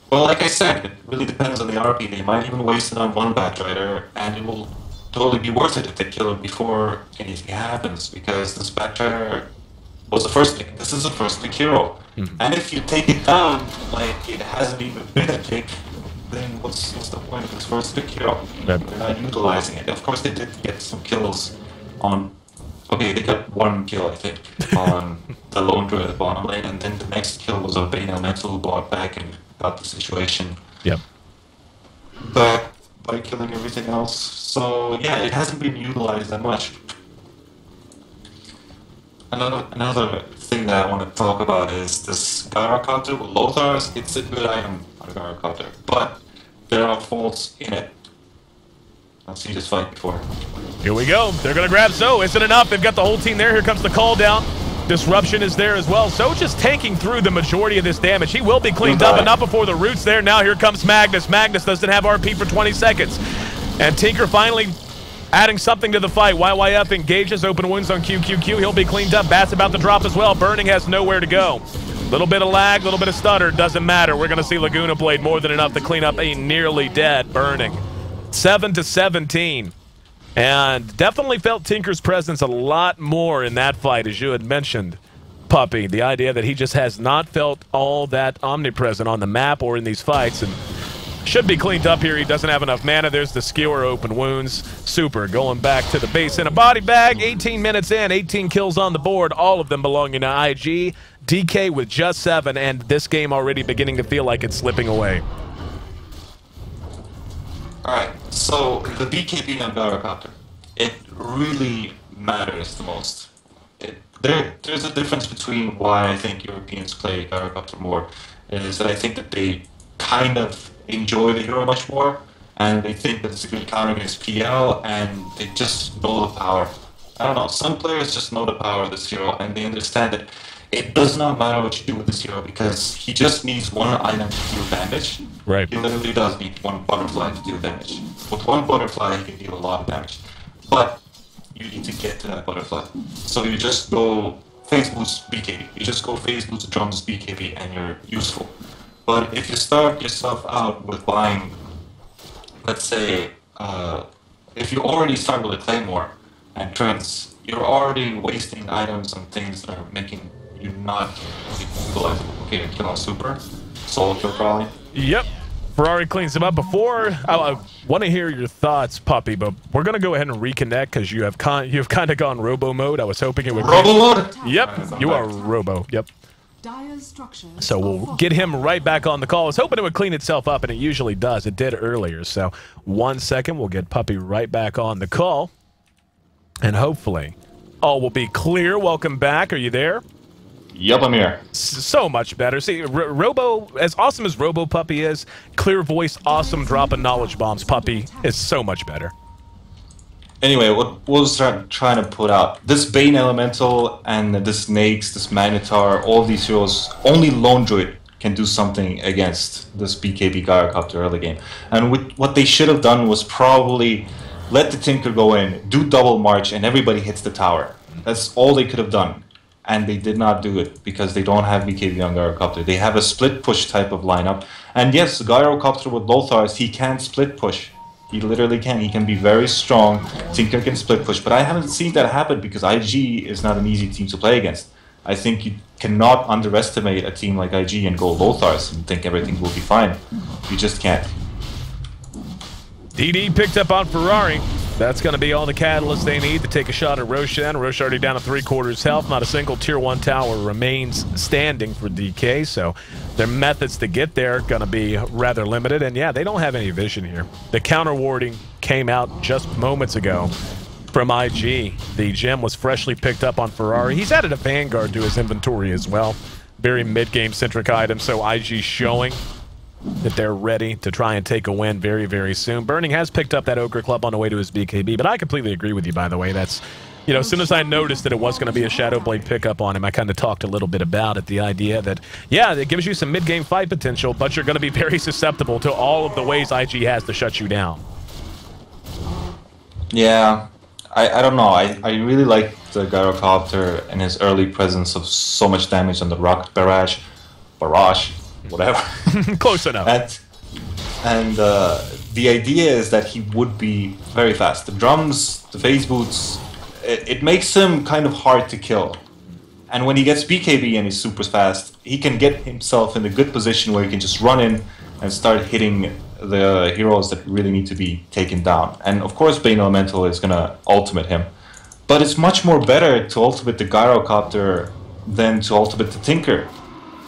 Well, like I said, it really depends on the RP. They might even waste it on 1 Batrider, and it will totally be worth it if they kill him before anything happens, because this Batrider was the first pick. This is the first pick hero. And if you take it down, like it hasn't even been a pick, then what's the point of this first pick hero? They're not utilizing it. Of course, they did get some kills on Okay, they got one kill, I think, on the lone druid at the bottom lane, and then the next kill was a Bane Elemental who bought back and got the situation Yep. back by killing everything else. So yeah, it hasn't been utilized that much. Another thing that I want to talk about is this Gyrocopter with Lothars. It's a good item on a Gyrocopter, but there are faults in it. I've seen this fight before. Here we go. They're going to grab So. Isn't enough. They've got the whole team there. Here comes the call down. Disruption is there as well. So just tanking through the majority of this damage. He will be cleaned up, but not before the root's there. Now here comes Magnus. Magnus doesn't have RP for 20 seconds. And Tinker finally adding something to the fight. YYF engages, open wounds on QQQ. He'll be cleaned up. Bat's about to drop as well. Burning has nowhere to go. Little bit of lag, little bit of stutter. Doesn't matter. We're going to see Laguna Blade more than enough to clean up a nearly dead Burning. 7-17. And definitely felt Tinker's presence a lot more in that fight, as you had mentioned, Puppy. The idea that he just has not felt all that omnipresent on the map or in these fights, and should be cleaned up here. He doesn't have enough mana. There's the skewer, open wounds. Super, going back to the base in a body bag. 18 minutes in, 18 kills on the board, all of them belonging to IG. DK with just 7, and this game already beginning to feel like it's slipping away. Alright, so the BKB on Gyrocopter, it really matters the most. There's a difference between why I think Europeans play Gyrocopter more, is that I think that they kind of enjoy the hero much more, and they think that it's a good counter against PL, and they just know the power. I don't know, some players just know the power of this hero, and they understand that it does not matter what you do with this hero, because he just needs one item to deal damage. Right. He literally does need one butterfly to deal damage. With one butterfly, he can deal a lot of damage. But you need to get to that butterfly. So you just go phase boost BKB. You just go phase boost drums BKB, and you're useful. But if you start yourself out with buying, let's say, if you already start with a Claymore and Trends, you're already wasting items on things that are making you not utilizable. Okay, kill on Super, solo kill probably. Yep. Ferrari cleans him up. Before, I want to hear your thoughts, Puppy, but we're going to go ahead and reconnect because you have kind of gone Robo mode. I was hoping it would... Robo mode? Yep, you are Robo. Yep. So we'll get him right back on the call. I was hoping it would clean itself up, and it usually does. It did earlier. So 1 second, we'll get Puppy right back on the call. And hopefully all will be clear. Welcome back. Are you there? Yep, I'm here. So much better. See, Robo, as awesome as Robo Puppy is, clear voice, awesome dropping knowledge bombs Puppy is so much better. Anyway, what was trying to put out, this Bane Elemental and this Naix, this Magnetar, all these heroes, only Lone Druid can do something against this BKB Gyrocopter early game. And what they should have done was probably let the Tinker go in, do double march, and everybody hits the tower. That's all they could have done. And they did not do it because they don't have BKB on Gyrocopter. They have a split push type of lineup. And yes, Gyrocopter with Lothars, he can split push. He literally can. He can be very strong. Tinker can split push. But I haven't seen that happen because IG is not an easy team to play against. I think you cannot underestimate a team like IG and go Lothars and think everything will be fine. You just can't. DD picked up on Ferrari. That's going to be all the catalyst they need to take a shot at Roshan. Roche already down to 3/4 health. Not a single Tier 1 tower remains standing for DK, so their methods to get there are going to be rather limited. And yeah, they don't have any vision here. The counter warding came out just moments ago from IG. The gem was freshly picked up on Ferrari. He's added a Vanguard to his inventory as well. Very mid-game centric item, so IG showing that they're ready to try and take a win very, very soon. Burning has picked up that Ogre Club on the way to his BKB, but I completely agree with you, by the way. That's, you know, as soon as I noticed that it was going to be a Shadow Blade pickup on him, I kind of talked a little bit about it. The idea that, yeah, it gives you some mid-game fight potential, but you're going to be very susceptible to all of the ways IG has to shut you down. Yeah, I don't know. I really like the Gyrocopter and his early presence of so much damage on the Rocket Barrage, whatever. Close enough. And the idea is that he would be very fast. The drums, the phase boots, it makes him kind of hard to kill. And when he gets BKB and he's super fast, he can get himself in a good position where he can just run in and start hitting the heroes that really need to be taken down. And of course Bane Elemental is going to ultimate him. But it's much more better to ultimate the Gyrocopter than to ultimate the Tinker.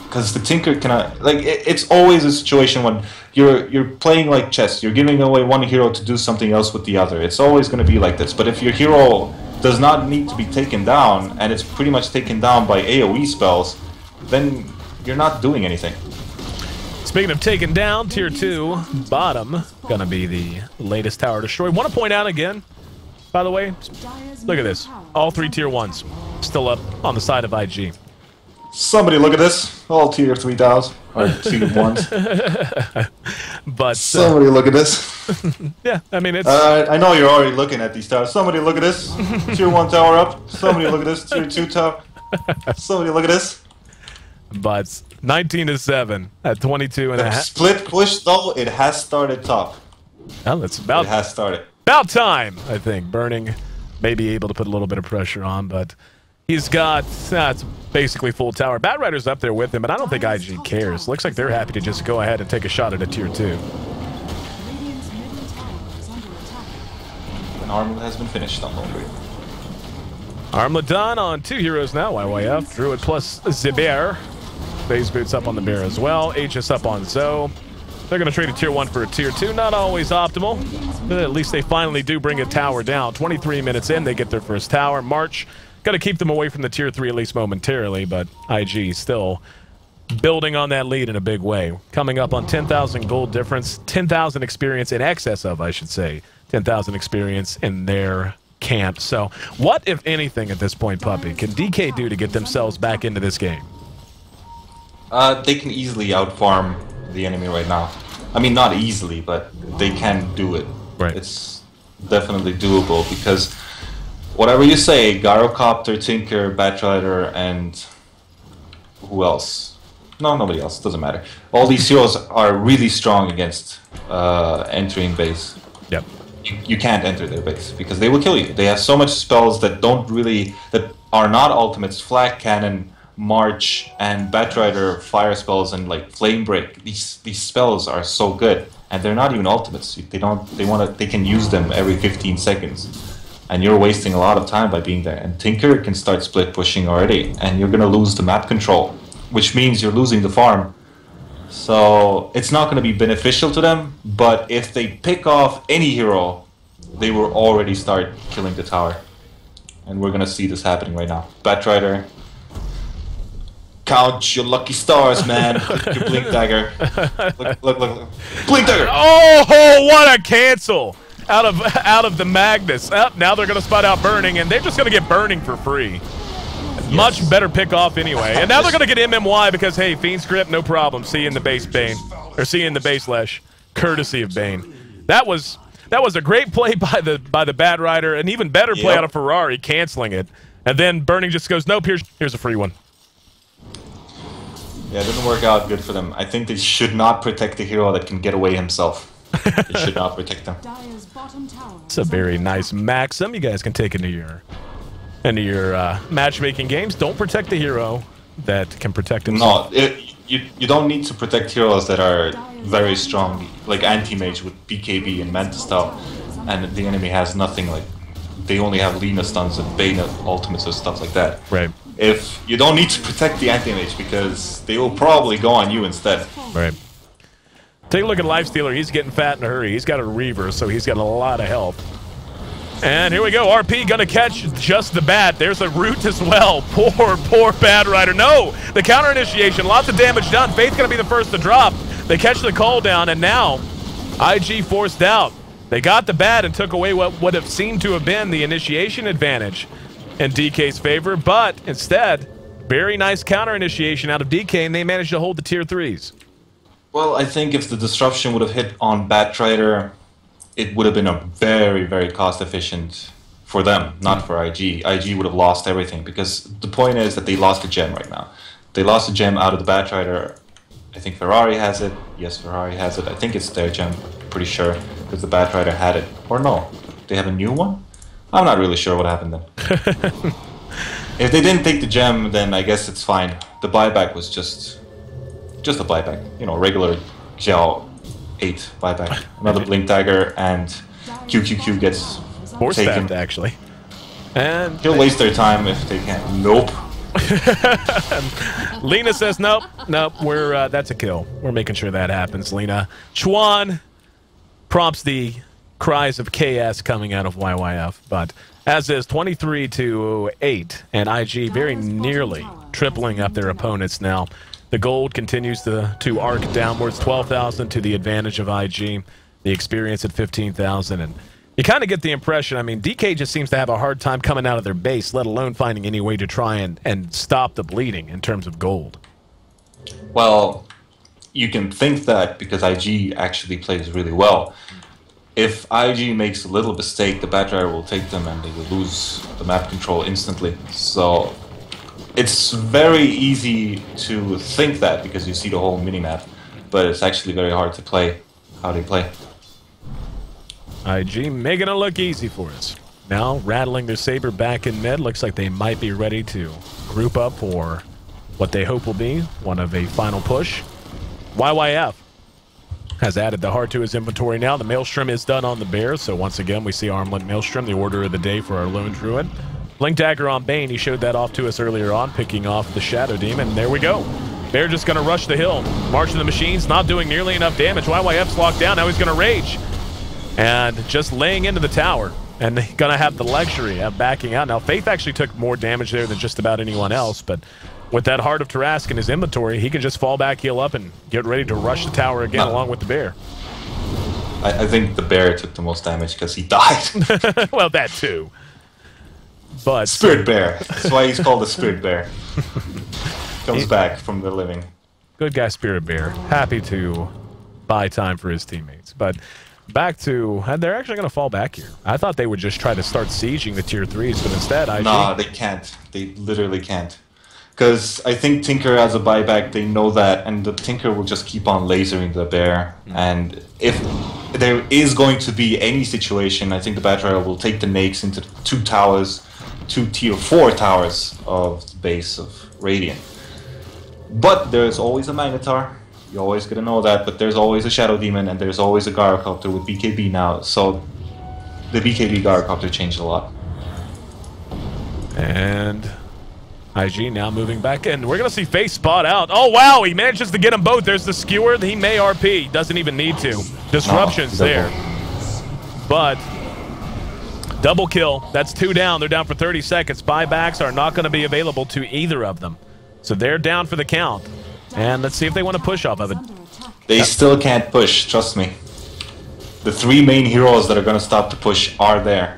Because the Tinker cannot... Like, it's always a situation when you're playing like chess. You're giving away one hero to do something else with the other. It's always going to be like this. But if your hero does not need to be taken down, and it's pretty much taken down by AoE spells, then you're not doing anything. Speaking of taken down, tier 2, bottom, gonna be the latest tower destroyed. Want to point out again, by the way, look at this. All 3 tier 1s still up on the side of IG. Somebody look at this. All tier 3 towers. Or tier 1s. But somebody look at this. Yeah, I mean, it's... I know you're already looking at these towers. Somebody look at this. Tier 1 tower up. Somebody look at this. Tier 2 tower. Somebody look at this. But 19-7 at 22 and a half. Split push, though, it has started top. Well, it's about... It has started. About time, I think. Burning may be able to put a little bit of pressure on, but he's got it's basically full tower. Bat Rider's up there with him, but I don't think IG cares. Looks like they're happy to just go ahead and take a shot at a tier 2. An Armlet has been finished on Lone Green. Armlet done on 2 heroes now, YYF. Druid plus Zibear. Phase Boots up on the Bear as well. Aegis up on Zoe. They're going to trade a tier 1 for a tier 2. Not always optimal, but at least they finally do bring a tower down. 23 minutes in, they get their first tower. March, got to keep them away from the tier 3 at least momentarily, but IG still building on that lead in a big way. Coming up on 10,000 gold difference, 10,000 experience in excess of, I should say, 10,000 experience in their camp. So what, if anything, at this point, Puppy, can DK do to get themselves back into this game? They can easily outfarm the enemy right now. I mean, not easily, but they can do it. Right. It's definitely doable because whatever you say, Gyrocopter, Tinker, Batrider, and who else? No, nobody else. Doesn't matter. All these heroes are really strong against entering base. Yep. You can't enter their base because they will kill you. They have so much spells that that are not ultimates. Flak Cannon, March, and Batrider fire spells and like Flame Break. These spells are so good, and they're not even ultimates. They can use them every 15 seconds, and you're wasting a lot of time by being there. And Tinker can start split pushing already, and you're gonna lose the map control, which means you're losing the farm. So it's not gonna be beneficial to them. But if they pick off any hero, they will already start killing the tower, and we're gonna see this happening right now. Batrider. Count your lucky stars, man. Your Blink Dagger. Look. Blink Dagger! Oh, what a cancel! Out of the Magnus. Now they're going to spot out Burning, and they're just going to get Burning for free. Yes. Much better pick off anyway. And now they're going to get MMY because, hey, Fiend Script, no problem. See you in the base, Bane. Or see you in the base, Lesh. Courtesy of Bane. That was a great play by the Bat Rider, an even better play out of Ferrari, canceling it. And then Burning just goes, nope, here's a free one. Yeah, it didn't work out good for them. I think they should not protect a hero that can get away himself. They should not protect them. It's a very nice maxim you guys can take into your matchmaking games. Don't protect the hero that can protect himself. No, you don't need to protect heroes that are very strong, like Anti-Mage with BKB and Manta style, and the enemy has nothing. Like they only have Lina stuns and Bane ultimates or stuff like that. Right. If you don't need to protect the Anti-Mage because they will probably go on you instead. Right. Take a look at Lifestealer. He's getting fat in a hurry. He's got a Reaver, so he's got a lot of health. And here we go. RP gonna catch just the bat. There's a root as well. Poor Bat Rider. No! The counter initiation. Lots of damage done. Faith's gonna be the first to drop. They catch the call down, and now IG forced out. They got the bat and took away what would have seemed to have been the initiation advantage in DK's favor, but instead, very nice counter initiation out of DK, and they managed to hold the tier 3s. Well, I think if the disruption would have hit on Batrider, it would have been a very, very cost efficient for them, not for IG. IG would have lost everything because the point is that they lost a gem right now. They lost a gem out of the Batrider. I think Ferrari has it. Yes, Ferrari has it. I think it's their gem, pretty sure, because the Batrider had it. Or no, they have a new one? I'm not really sure what happened then. If they didn't take the gem, then I guess it's fine. The buyback was just a buyback. You know, regular Xiao 8 buyback. Another Blink Dagger, and QQQ gets More taken. stacked, actually. And He'll waste their time if they can't. Nope. Lena says nope, we're that's a kill. We're making sure that happens, Lena. G-1 prompts the cries of KS coming out of YYF, but as is 23-8, and IG very nearly tripling up their opponents now. The gold continues to arc downwards, 12,000 to the advantage of IG. The experience at 15,000, and you kind of get the impression, I mean, DK just seems to have a hard time coming out of their base, let alone finding any way to try and stop the bleeding in terms of gold. Well, you can think that because IG actually plays really well. If IG makes a little mistake, the Batrider will take them and they will lose the map control instantly. So it's very easy to think that because you see the whole minimap, but it's actually very hard to play how they play. IG making it look easy for us. Now rattling their saber back in mid. Looks like they might be ready to group up for what they hope will be one of a final push. YYF has added the heart to his inventory now. The Maelstrom is done on the bear, so once again we see Armlet Maelstrom, the order of the day for our lone druid. Blink Dagger on Bane, he showed that off to us earlier on, picking off the Shadow Demon. There we go. Bear just going to rush the hill. March of the Machines, not doing nearly enough damage. YYF's locked down, now he's going to rage. And just laying into the tower. And going to have the luxury of backing out. Now, Faith actually took more damage there than just about anyone else, but with that Heart of Tarrasque in his inventory, he can just fall back, heal up, and get ready to rush the tower again along with the bear. I think the bear took the most damage because he died. Well, that too. But Spirit Bear. That's why he's called the Spirit Bear. Comes back from the living. Good guy, Spirit Bear. Happy to buy time for his teammates. But back to, and they're actually going to fall back here. I thought they would just try to start sieging the tier 3s, but instead, IG... No, they can't. They literally can't. Because I think Tinker has a buyback, they know that, and the Tinker will just keep on lasering the bear. And if there is going to be any situation, I think the Batrider will take the nakes into the 2 towers, 2 tier 4 towers of the base of Radiant. But there's always a Magnetar. You always gotta know that, but there's always a Shadow Demon, and there's always a Gyrocopter with BKB now, so the BKB Gyrocopter changed a lot. And IG now moving back in. We're gonna see Face spot out. Oh wow, he manages to get them both. There's the skewer. He may RP. Doesn't even need to. Disruption's there. But double kill. That's 2 down. They're down for 30 seconds. Buybacks are not gonna be available to either of them. So they're down for the count. And let's see if they want to push off of it. They still can't push, trust me. The 3 main heroes that are going to stop the push are there.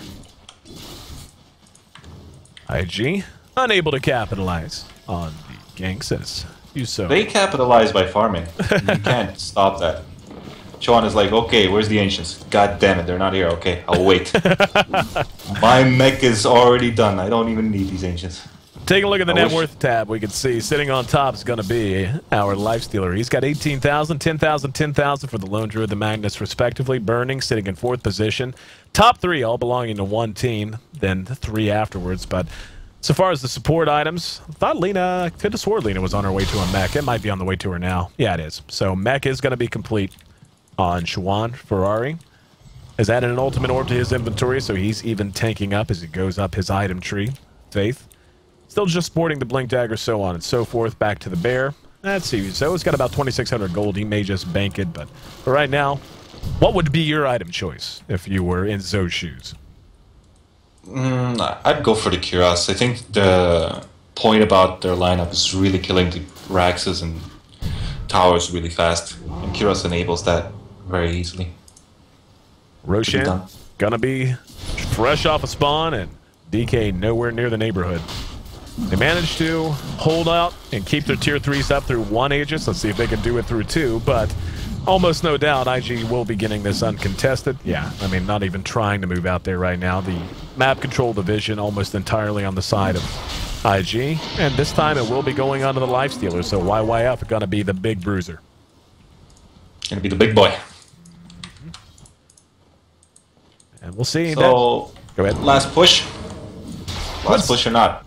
IG unable to capitalize on the ganks as you so. They capitalize by farming. You can't stop that. Sean is like, okay, where's the Ancients? God damn it, they're not here. Okay, I'll wait. My mech is already done. I don't even need these Ancients. Take a look at the net worth tab. We can see sitting on top is going to be our Lifestealer. He's got 18,000, 10,000, 10,000 for the Lone Druid, the Magnus, respectively. Burning, sitting in 4th position. Top 3 all belonging to one team, then 3 afterwards. But so far as the support items, I thought Lena, could have sworn Lena was on her way to a mech. It might be on the way to her now. Yeah, it is. So mech is going to be complete on G-1. Ferrari has added an ultimate orb to his inventory, so he's even tanking up as he goes up his item tree. Faith still just sporting the Blink Dagger, so on and so forth. Back to the bear. Let's see. Zo's got about 2,600 gold. He may just bank it, but for right now, what would be your item choice if you were in Zo's shoes? I'd go for the Cuirass. I think the point about their lineup is really killing the Raxes and towers really fast, and Cuirass enables that very easily. Roshan gonna be fresh off a spawn, and DK nowhere near the neighborhood. They managed to hold out and keep their tier 3s up through 1 Aegis. Let's see if they can do it through 2, but almost no doubt IG will be getting this uncontested. Yeah, I mean, not even trying to move out there right now. The map control division almost entirely on the side of IG, and this time it will be going onto the Lifestealer, so YYF are going to be the big bruiser. Gonna be the big boy. And we'll see. So, go ahead. Last push. Last push or not?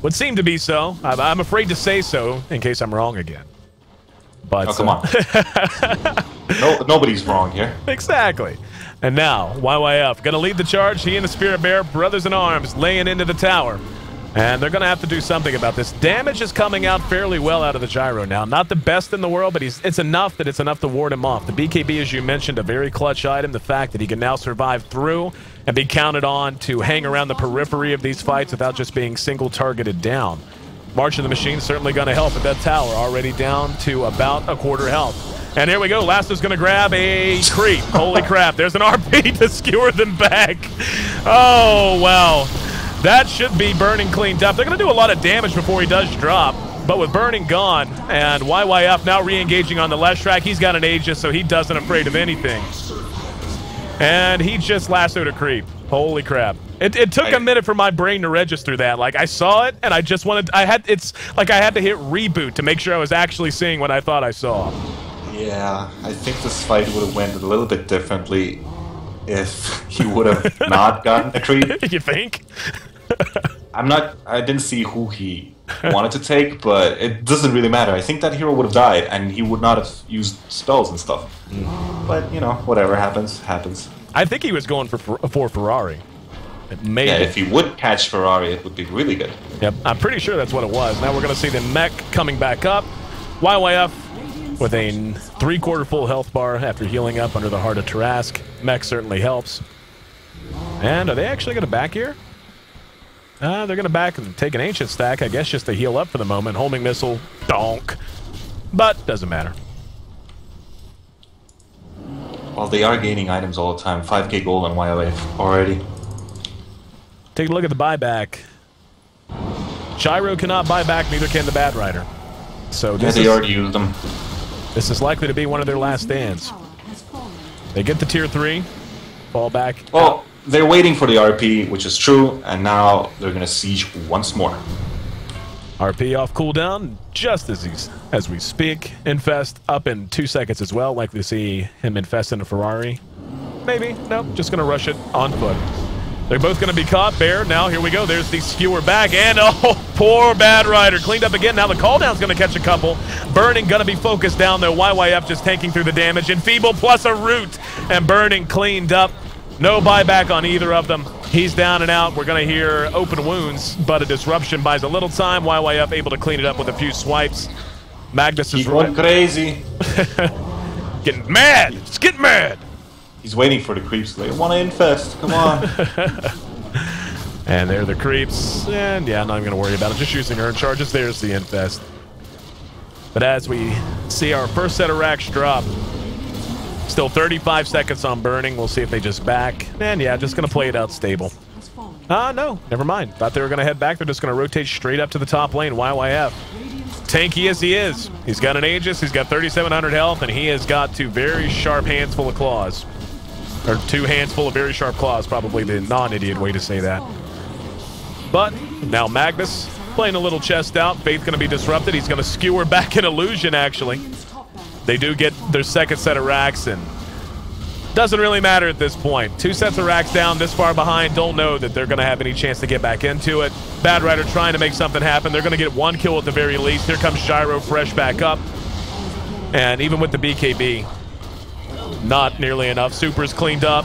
Would seem to be so. I'm afraid to say so in case I'm wrong again. But oh, come on. Nobody's wrong here. Exactly. And now, YYF going to lead the charge. He and the Spirit Bear, brothers in arms, laying into the tower. And they're going to have to do something about this. Damage is coming out fairly well out of the gyro now. Not the best in the world, but it's enough to ward him off. The BKB, as you mentioned, a very clutch item. The fact that he can now survive through and be counted on to hang around the periphery of these fights without just being single-targeted down. March of the Machine certainly going to help at that tower, already down to about a quarter health. And here we go. Lasto's going to grab a creep. Holy crap. There's an RP to skewer them back. Oh, wow. That should be Burning cleaned up. They're going to do a lot of damage before he does drop. But with Burning gone and YYF now re-engaging on the left track, he's got an Aegis, so he doesn't afraid of anything. And he just lassoed a creep. Holy crap. It took a minute for my brain to register that. Like, I saw it, and I just wanted... it's like I had to hit reboot to make sure I was actually seeing what I thought I saw. Yeah, I think this fight would have went a little bit differently if he would have not gotten a creep. You think? I didn't see who he wanted to take, but it doesn't really matter. I think that hero would have died, and he would not have used spells and stuff. But, you know, whatever happens, happens. I think he was going for Ferrari. Yeah, if he would catch Ferrari, it would be really good. Yep, I'm pretty sure that's what it was. Now we're going to see the mech coming back up. YYF with a 3/4 full health bar after healing up under the Heart of Tarask. Mech certainly helps. And are they actually going to back here? They're going to back and take an Ancient stack, I guess, just to heal up for the moment. Homing Missile, donk. But doesn't matter. Well, they are gaining items all the time. 5k gold on YOF already. Take a look at the buyback. Gyro cannot buy back, neither can the Bad Rider. So yeah, they already used them. This is likely to be one of their last stands. They get the tier 3, fall back. Well, they're waiting for the RP, which is true, and now they're going to siege once more. RP off cooldown, just as we speak. Infest up in 2 seconds as well. Likely to see him infest in a Ferrari. Maybe. Nope, just going to rush it on foot. They're both going to be caught. Bear, now here we go. There's the skewer back. And, oh, poor Bad Rider. Cleaned up again. Now the call down's going to catch a couple. Burning going to be focused down, though. YYF just tanking through the damage. Enfeeble plus a root. And Burning cleaned up. No buyback on either of them. He's down and out. We're going to hear open wounds, but a disruption buys a little time. YYF able to clean it up with a few swipes. Magnus is going crazy. Getting mad. It's getting mad. He's waiting for the creeps. They want to infest. Come on. And there are the creeps. And yeah, not even going to worry about it. Just using urn charges. There's the infest. But as we see our first set of racks drop, still 35 seconds on Burning. We'll see if they just back. And yeah, just going to play it out stable. No, never mind. Thought they were going to head back. They're just going to rotate straight up to the top lane. YYF. Tanky as he is. He's got an Aegis. He's got 3,700 health, and he has got 2 very sharp hands full of claws. Or 2 hands full of very sharp claws, probably the non-idiot way to say that. But now Magnus playing a little chest out. Faith going to be disrupted. He's going to skewer back an illusion, actually. They do get their second set of racks, and doesn't really matter at this point. 2 sets of racks down, this far behind. Don't know that they're going to have any chance to get back into it. Bad Rider trying to make something happen. They're going to get 1 kill at the very least. Here comes Gyro fresh back up. And even with the BKB, not nearly enough. Super's cleaned up.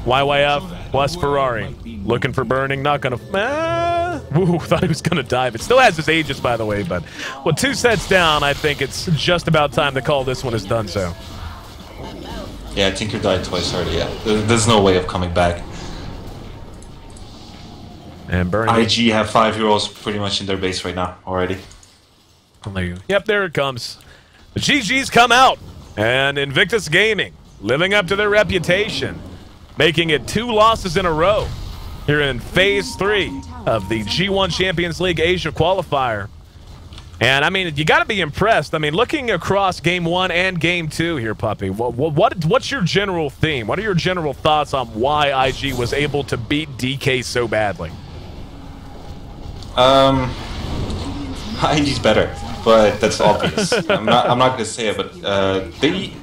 YYF plus Ferrari. Looking for Burning. Not going to... Woo, thought he was going to dive. It still has his Aegis, by the way, but with 2 sets down, I think it's just about time to call this one as done so. Yeah, Tinker died twice already, yeah. There's no way of coming back. And Burning... IG have 5 heroes pretty much in their base right now already. Yep, there it comes. The GG's come out. And Invictus Gaming, living up to their reputation, making it 2 losses in a row here in Phase 3 of the G-1 Champions League Asia Qualifier. And, I mean, you got to be impressed. I mean, looking across Game 1 and Game 2 here, Puppy, what's your general theme? What are your general thoughts on why IG was able to beat DK so badly? IG's better, but that's obvious. I'm not going to say it, but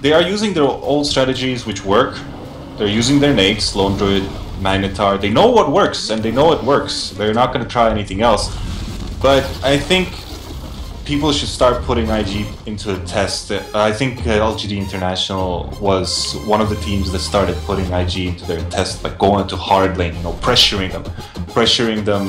they are using their old strategies, which work. They're using their nades, Lone Druid, Magnetar. They know what works, and they know it works. They're not going to try anything else. But I think people should start putting IG into the test. I think LGD International was one of the teams that started putting IG into their test, like going to hard lane, you know, pressuring them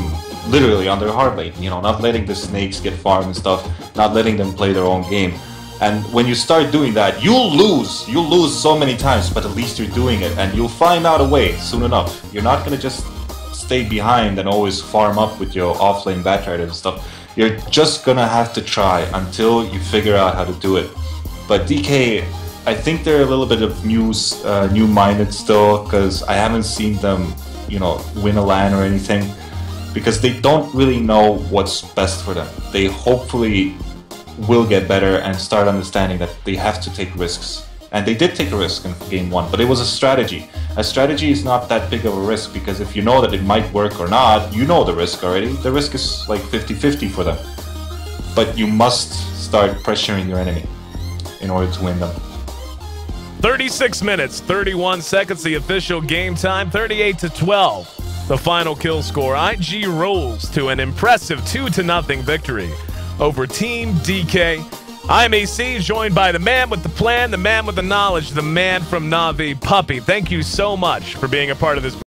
literally on their hard lane, you know, not letting the snakes get farmed and stuff, not letting them play their own game. And when you start doing that, you'll lose so many times, but at least you're doing it, and you'll find out a way soon enough. You're not gonna just stay behind and always farm up with your offlane Batrider and stuff. You're just gonna have to try until you figure out how to do it. But DK, I think they're a little bit of new-minded still, because I haven't seen them, you know, win a LAN or anything, because they don't really know what's best for them. They hopefully will get better and start understanding that they have to take risks. And they did take a risk in game 1, but it was a strategy. A strategy is not that big of a risk, because if you know that it might work or not, you know the risk already. The risk is like 50-50 for them. But you must start pressuring your enemy in order to win them. 36 minutes, 31 seconds, the official game time, 38-12. The final kill score. IG rolls to an impressive 2-0 victory over Team DK. I'm Ayesee, joined by the man with the plan, the man with the knowledge, the man from Na'Vi, Puppy. Thank you so much for being a part of this